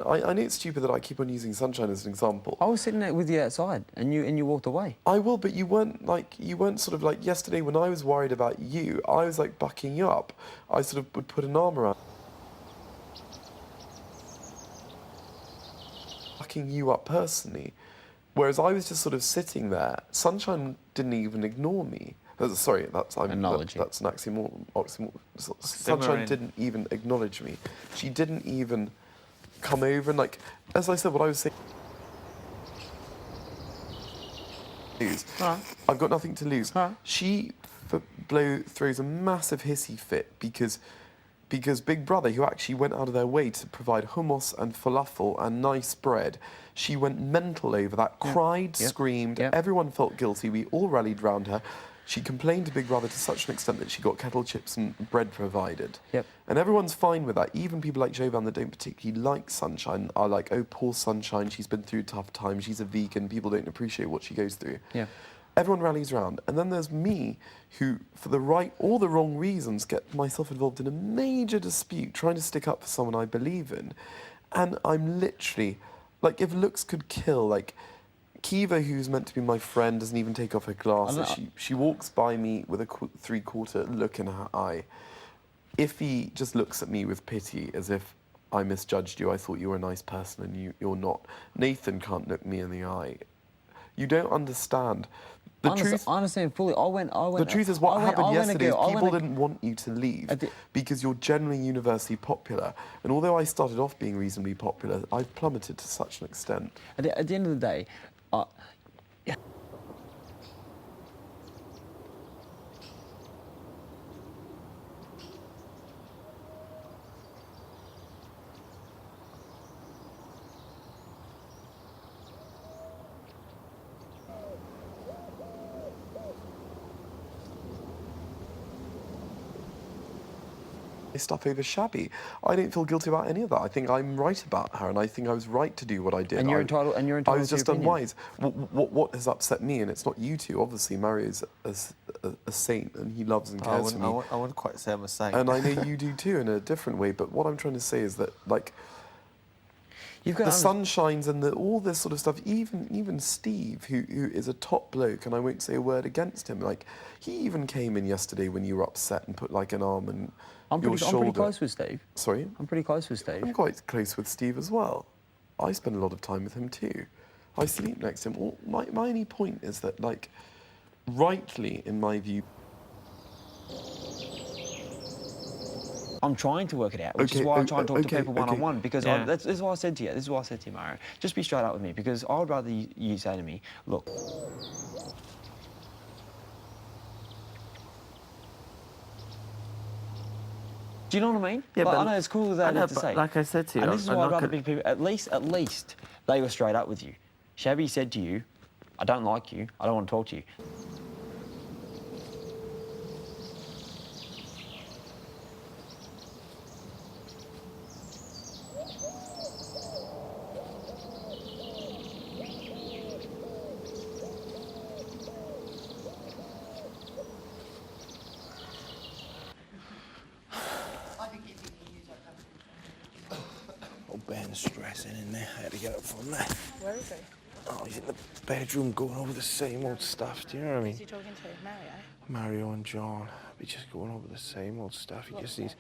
I know it's stupid that I keep on using Sunshine as an example. I was sitting there with you outside, and you walked away. I will, but you weren't sort of like yesterday when I was worried about you. I was like bucking you up. I sort of would put an arm around, bucking you up personally, whereas I was just sort of sitting there. Sunshine didn't even ignore me. Sorry, that's an oxymoron. Sunshine didn't even acknowledge me. She didn't even come over and, like, as I said, what I was saying. I've got nothing to lose. She throws a massive hissy fit because Big Brother, who actually went out of their way to provide hummus and falafel and nice bread, she went mental over that, cried, screamed, everyone felt guilty, we all rallied round her. She complained to Big Brother to such an extent that she got kettle chips and bread provided. And everyone's fine with that. Even people like Jovan that don't particularly like Sunshine are like, oh, poor Sunshine, she's been through tough times, she's a vegan, people don't appreciate what she goes through. Everyone rallies round. And then there's me, who, for all the wrong reasons, get myself involved in a major dispute, trying to stick up for someone I believe in. And I'm literally, like, if looks could kill, like, Kiva, who's meant to be my friend, doesn't even take off her glasses. She walks by me with a three-quarter look in her eye. Iffy just looks at me with pity, as if I misjudged you, I thought you were a nice person, and you're not. Nathan can't look me in the eye. You don't understand. I understand fully. The truth is, what happened yesterday is people didn't want you to leave because you're generally universally popular. And although I started off being reasonably popular, I've plummeted to such an extent. At the end of the day, stuff over Shabby. I don't feel guilty about any of that. I think I'm right about her, and I think I was right to do what I did. And you're entitled. I was just unwise. What has upset me, and it's not you two. Obviously, Mario's a saint, and he loves and cares for me. I wouldn't quite say I'm a saint. And I know you do too, in a different way. But what I'm trying to say is that, like, the sunshines and all this sort of stuff. Even Steve, who is a top bloke, and I won't say a word against him. Like, he even came in yesterday when you were upset and put like an arm and. I'm pretty close with Steve. Sorry? I'm pretty close with Steve. I'm quite close with Steve as well. I spend a lot of time with him too. I sleep next to him. My only point is that, like, rightly, in my view... I'm trying to work it out, which is why I try and talk to people one-on-one, because this is what I said to you. This is what I said to you, Mario. Just be straight up with me, because I would rather you say to me, look... Do you know what I mean? Yeah, like, I know it's cool that I have to say. Like I said to you, and this is why I'd rather big people. At least they were straight up with you. Shabby said to you, "I don't like you. I don't want to talk to you." Ben's stressing in there. I had to get up from there. Where is he? Oh, he's in the bedroom going over the same old stuff. Do you know what I mean? Who's he talking to? Mario? Mario and John. Be just going over the same old stuff. He just needs...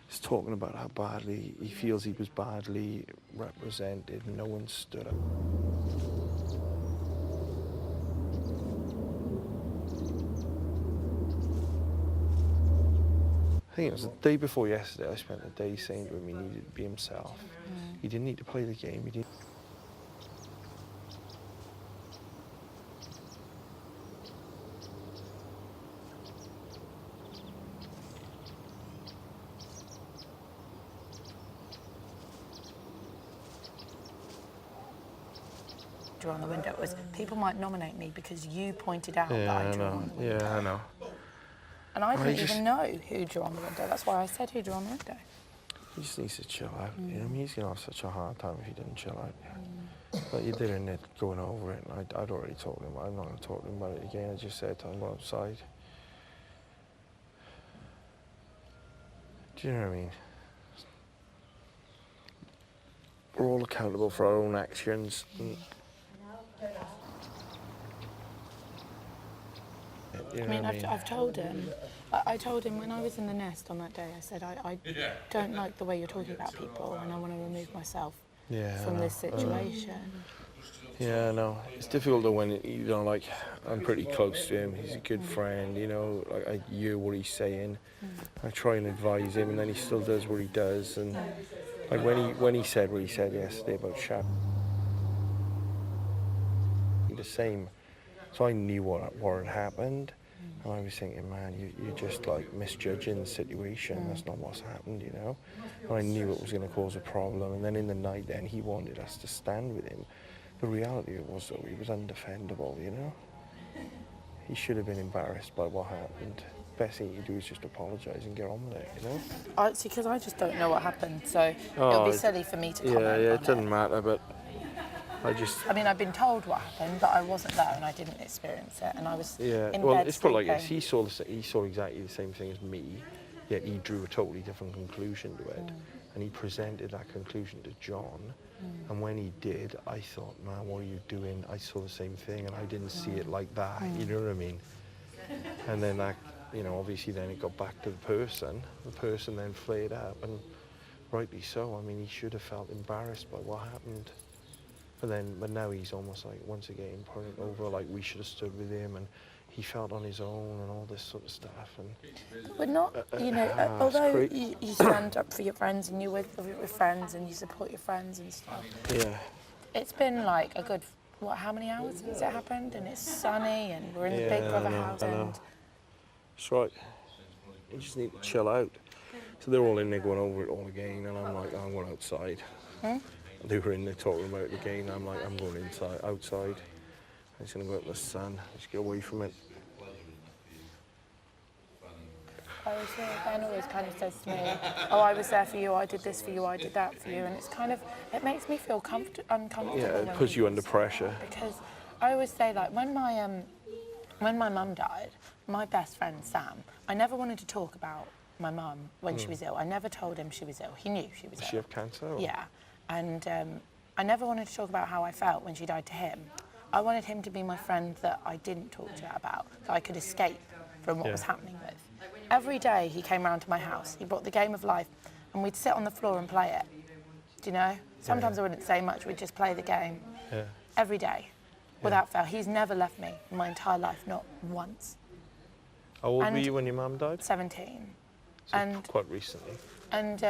He's talking about how badly he feels he was badly represented. No one stood up. I think it was the day before yesterday. I spent the day saying to him he needed to be himself. He didn't need to play the game. He didn't. Drew on the window was people might nominate me because you pointed out that I drew on the window. Yeah, I know. And I didn't even know who drew on the window. That's why I said who drew on the window. He just needs to chill out. You know, I mean, he's going to have such a hard time if he didn't chill out. But you did in it going over it, and I'd already talked to him. I'm not going to talk to him about it again. I just said to him, go outside. Do you know what I mean? We're all accountable for our own actions. And, I mean, I've told him. I told him when I was in the nest on that day, I said, I don't like the way you're talking about people and I want to remove myself from this situation. Yeah, no, it's difficult though when, you know, like, I'm pretty close to him. He's a good friend, you know, like, I hear what he's saying. I try and advise him and then he still does what he does. And like when he said what he said yesterday about Shaq, the same. So I knew what had happened. And I was thinking, man, you're just like misjudging the situation. That's not what's happened, you know. And I knew it was going to cause a problem. And then in the night, then he wanted us to stand with him. The reality was though, he was undefendable, you know. He should have been embarrassed by what happened. Best thing you do is just apologise and get on with it, you know. See, because I just don't know what happened, so it'll be silly for me to comment on it doesn't matter, but I mean, I've been told what happened, but I wasn't there and I didn't experience it, and I was in well, bed it's put like sleeping. this. He saw exactly the same thing as me, yet he drew a totally different conclusion to it, and he presented that conclusion to John. And when he did, I thought, man, what are you doing? I saw the same thing, and I didn't see it like that. You know what I mean? And then that, you know, obviously then it got back to the person. The person then flared up, and rightly so. I mean, he should have felt embarrassed by what happened. But now he's almost like, once again, putting over, like we should have stood with him, and he felt on his own and all this sort of stuff. And but not, you know, although you stand up for your friends and you're with friends and you support your friends and stuff. Yeah. It's been like a good, how many hours since it happened? And it's sunny and we're in the Big Brother house. And that's right. You just need to chill out. So they're all in there going over it all again, and I'm like, I'm going outside. They were in there talking about it again. I'm like, I'm going outside. I'm just going to go out in the sun, just get away from it. Ben always kind of says to me, oh, I was there for you, I did this for you, I did that for you. And it's kind of, it makes me feel uncomfortable. Yeah, it puts you under pressure. Because I always say, like, when my mum died, my best friend, Sam, I never wanted to talk about my mum when she was ill. I never told him she was ill. He knew she was ill. Does she have cancer? Or? Yeah. And I never wanted to talk about how I felt when she died to him. I wanted him to be my friend that I didn't talk to about, that I could escape from what was happening with. Every day he came round to my house, he brought the game of life, and we'd sit on the floor and play it. Do you know? Sometimes I wouldn't say much, we'd just play the game. Every day, without fail. He's never left me in my entire life, not once. How old were you when your mum died? 17. So and quite recently. And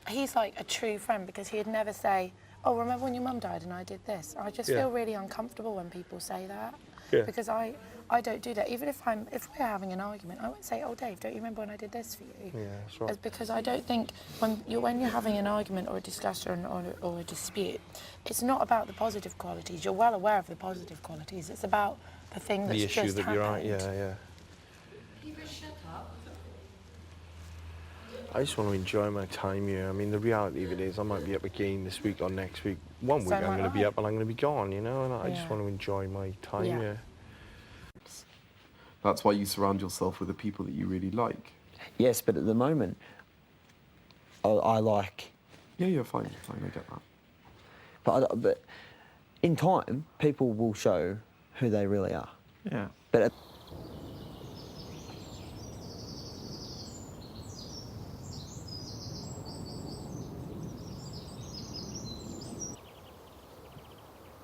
he's like a true friend, because he'd never say, oh, remember when your mum died and I did this? I just feel really uncomfortable when people say that. Because I don't do that. Even if we're having an argument, I won't say, oh, Dave, don't you remember when I did this for you? Yeah, that's right. It's because I don't think when you're having an argument or a discussion or a dispute, it's not about the positive qualities. You're well aware of the positive qualities. It's about the thing that's just happened. The issue that you're on, yeah. I just want to enjoy my time here. I mean, the reality of it is I might be up again this week or next week. One week I'm going to be up and I'm going to be gone, you know, and I just want to enjoy my time here. That's why you surround yourself with the people that you really like. Yes, but at the moment, I like... Yeah, you're fine, I get that. But in time, people will show who they really are. Yeah. But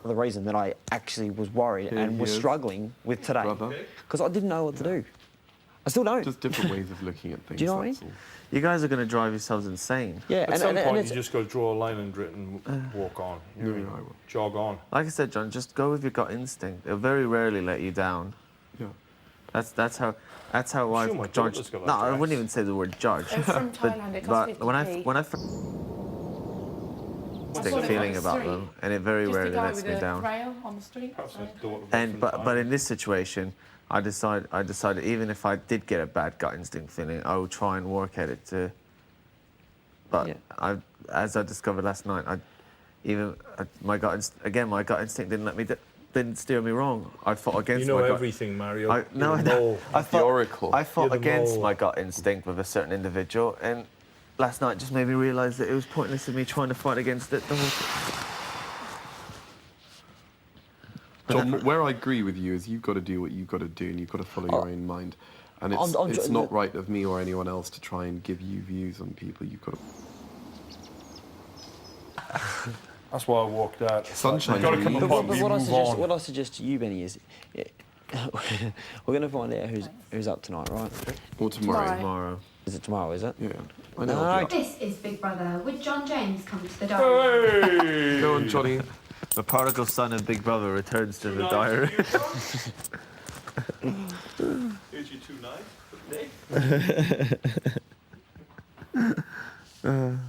the reason that I actually was worried and was struggling with today, because I didn't know what to do. I still don't. Just different ways of looking at things. Do you know what I mean? You guys are going to drive yourselves insane. Yeah, at some point you just got to draw a line under it and walk on. You know, I will. Jog on. Like I said, John, just go with your gut instinct. They'll very rarely let you down. Yeah. That's how I've judged. No, I wouldn't even say the word judge. From Thailand, it costs 50p. when I feeling about them, and it very rarely lets me down. On the street. But in this situation, I decided even if I did get a bad gut instinct feeling, I would try and work at it too. But as I discovered last night, my gut instinct didn't let me didn't steer me wrong. I fought against You know my gut. everything, Mario. I You're the mole. The oracle. I fought You're the against mole. my gut instinct with a certain individual, and last night just made me realise that it was pointless of me trying to fight against it the whole time. John, where I agree with you is you've got to do what you've got to do, and you've got to follow your own mind. And it's not right of me or anyone else to try and give you views on people. You've got to. That's why I walked out. Sunshine. You've got to come But upon me, move on. what I suggest to you, Benny, is we're going to find out who's up tonight, right? Or tomorrow. Tomorrow. Is it tomorrow, is it? Yeah. I know. I'll be up. This is Big Brother. Would John James come to the diary? Hey! Go on, Johnny. The prodigal son of Big Brother returns to the diary. Here's your 2 nights.